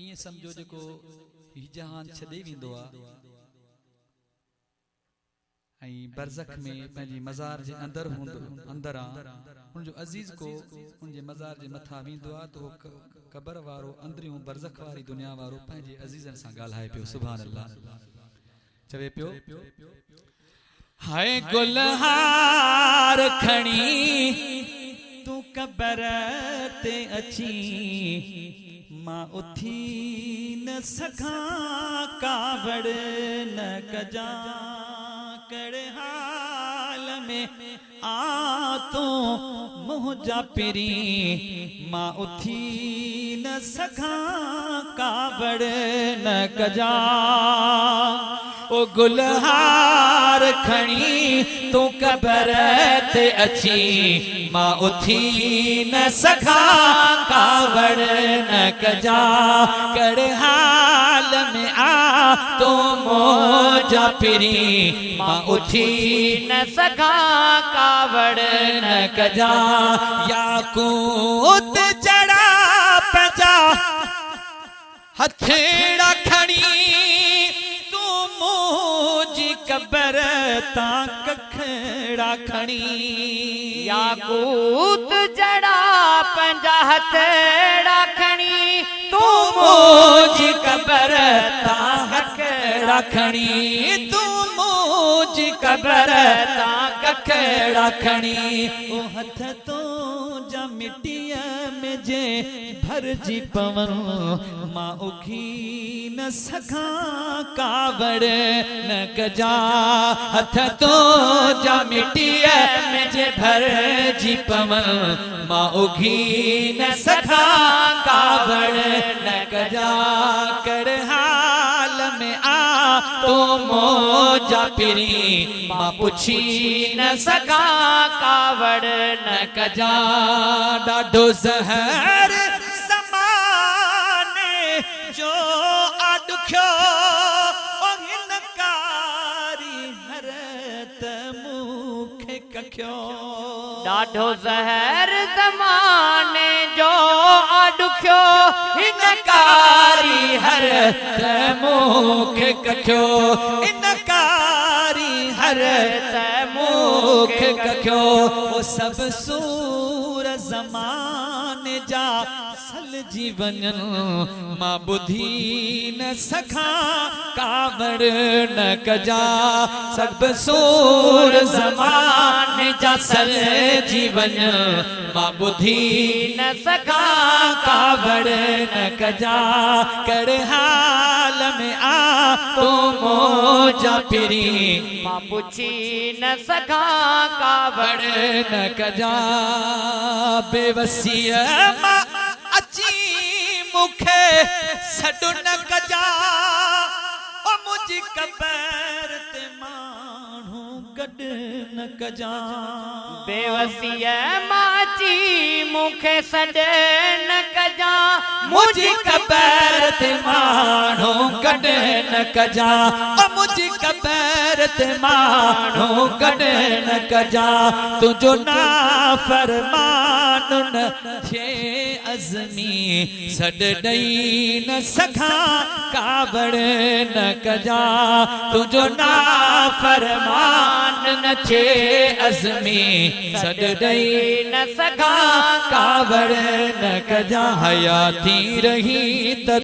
ये समझो जेको ही जहान छदे विंदो आ आई बरज़ख में पंहिंजी मज़ार जे अंदर हुंदो अंदर आ उन जो अजीज को उन जे मज़ार जे मथा विंदो आ तो कबर वारो अंदरियों बरज़ख वारी दुनिया वारो पंहिंजे अजीजन सां ॻाल्हाए पियो सुभान अल्लाह चवे पियो हाय गुलहार खणी तू कबर ते अची मां उथी न सघां कावड़ न कजा कड़े हाल में आ तो मुझा पिरी मां उथी न सघां कावड़ न कजा ओ गुलहार खणी तू कबर ते अची मां उथी न सघां कावड़ न कजा कड़े हाल में आ तो मोजा पिरी मां उथी न सघां कावड़ न कजा याकूत जड़ा पंहिंजा हथेड़ा खणी कबर ता कखड़ा खणी याकूत जड़ा पंहिंजा हथेड़ा खणी तू मुझी कबर ता कखड़ा खणी तू मुझी कबर ता कखड़ा खणी ओ हथ तो जा मिट्टिया में जे भरजी पवन मां उखी न सघां कावड़ न कजा हथ तो जा मिट्टिया में जे भरजी पवन मां उखी न सघां कावड़ न कजा कर हाल में आ तो मोजा पिरी मां पुछी न सघां कावड़ न कजा ॾाढो ज़हर ज़माने जो अॾुखियो कारी हरत मूंखे कखियो ॾाढो ज़हर ज़माने जो अॾुखियो हिनकारी हरत मूंखे कखियो हिनकारी हरत मूंखे कखियो ओ सब सूर ज़माने जा सल जीवन मां बुधी न सघां कावड़ न कजा सब सूर ज़माने जा सल जीवन मां बुधी न सघां कावड़ न कजा कर हाल में आ तो मोजा पिरी मां पुछी न सघां कावड़ न कजा बेवसीअ मां अची मूंखे सॾु न कजा ओ मुंहिंजी कबर ते माण्हू गॾु न कजा बेवसीअ माची मूंखे सॾ न कजा मुंहिंजी कबर ते माण्हू गॾु न कजा ओ मुंहिंजी कबर ते माण्हू गॾु न कजा तुंहिंजो नाफ़रमान न थिए अज़मी सॾ ॾेई न सघां कावड़ न कजा तुंहिंजो नाफ़रमान न थिए अज़मी सॾ ॾेई न सघां कावड़ न कजा हयाती रही त